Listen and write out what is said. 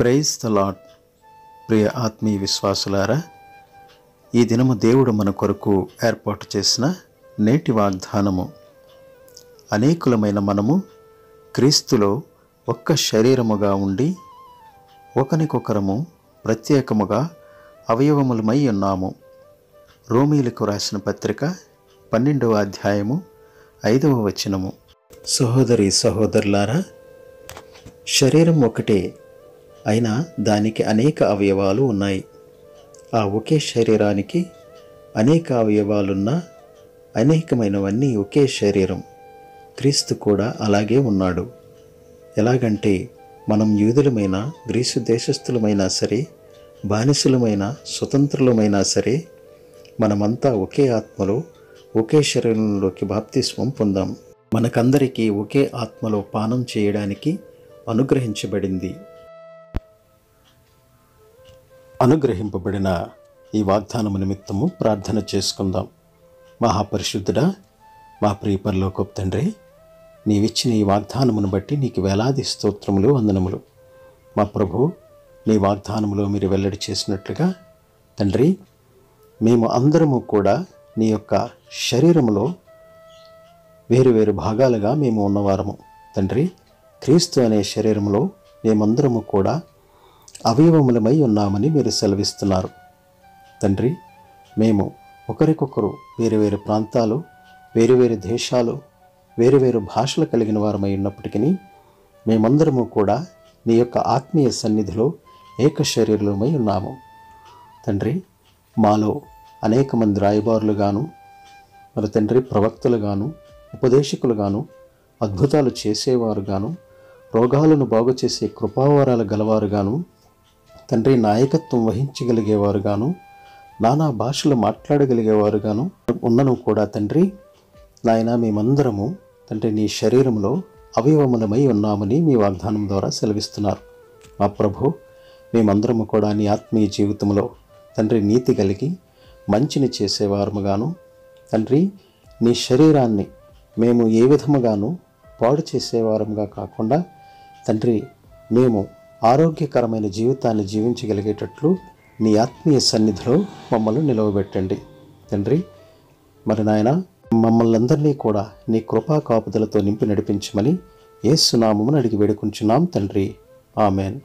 Praise the lord. ప్రియ ఆత్మీయ విశ్వాసులారా, ఈ దినము దేవుడు మన కొరకు ఏర్పాటు చేసిన నేటి వాగ్దానము, అనేకులమైన మనము క్రీస్తులో ఒక్క శరీరముగా ఉండి ఒకరికొకరము ప్రత్యేకముగా అవయవములమై ఉన్నాము. రోమీలకు రాసిన పత్రిక 12వ అధ్యాయము 5వ వచనము. సహోదరి సహోదరులారా, శరీరం ఒకటే అయినా దానికి అనేక అవయవాలు ఉన్నాయి. ఆ ఒకే శరీరానికి అనేక అవయవాలున్నా అనేకమైనవన్నీ ఒకే శరీరం. క్రీస్తు కూడా అలాగే ఉన్నాడు. ఎలాగంటే మనం యూదులమైన, గ్రీసు దేశస్థులమైనా సరే, బానిసలమైన, స్వతంత్రులమైనా సరే, మనమంతా ఒకే ఆత్మలో ఒకే శరీరంలోకి బాప్తిస్మం పొందాం. మనకందరికీ ఒకే ఆత్మలో పానం చేయడానికి అనుగ్రహించబడింది. అనుగ్రహింపబడిన ఈ వాగ్దానము నిమిత్తము ప్రార్థన చేసుకుందాం. మహాపరిశుద్ధుడా, మా ప్రియ పరలోకపు తండ్రి, నీవిచ్చిన ఈ వాగ్దానమును బట్టి నీకు వేలాది స్తోత్రములు, వందనములు. మా ప్రభు, నీ వాగ్దానములో మీరు వెల్లడి చేసినట్లుగా తండ్రి, మేము అందరము కూడా నీ యొక్క శరీరములో వేరు భాగాలుగా మేము ఉన్నవారము. తండ్రి, క్రీస్తు అనే శరీరములో మేమందరము కూడా అవయవములమై ఉన్నామని మీరు సెలవిస్తున్నారు. తండ్రి, మేము ఒకరికొకరు వేరు ప్రాంతాలు, వేరు దేశాలు, వేరు భాషలు కలిగిన వారమై ఉన్నప్పటికీ మేమందరము కూడా నీ యొక్క ఆత్మీయ సన్నిధిలో ఏక శరీరమై ఉన్నాము. తండ్రి, మాలో అనేక మంది రాయబారులుగాను, మరి తండ్రి ప్రవక్తలుగాను, ఉపదేశకులుగాను, అద్భుతాలు చేసేవారుగాను, రోగాలను బాగు చేసే కృపావరాలు గలవారుగాను, తండ్రి నాయకత్వం వహించగలిగేవారుగాను, నానా భాషలు మాట్లాడగలిగేవారుగాను ఉన్నను కూడా తండ్రి నాయన, మేమందరము తండ్రి నీ శరీరంలో అవయవములమై ఉన్నామని మీ వాగ్దానం ద్వారా సెలవిస్తున్నారు. మా ప్రభు, మేమందరము కూడా నీ ఆత్మీయ జీవితంలో తండ్రి నీతి కలిగి మంచిని చేసేవారముగాను, తండ్రి నీ శరీరాన్ని మేము ఏ విధముగాను పాడు చేసేవారముగా కాకుండా తండ్రి మేము ఆరోగ్యకరమైన జీవితాన్ని జీవించగలిగేటట్లు నీ ఆత్మీయ సన్నిధిలో మమ్మల్ని నిలవబెట్టండి. తండ్రి, మరి నాయన, మమ్మల్ని అందరినీ కూడా నీ కృపా కాపుదలతో నింపి నడిపించమని యేసు నామమున అడిగి వేడుకుంటున్నాం తండ్రి. ఆమెన్.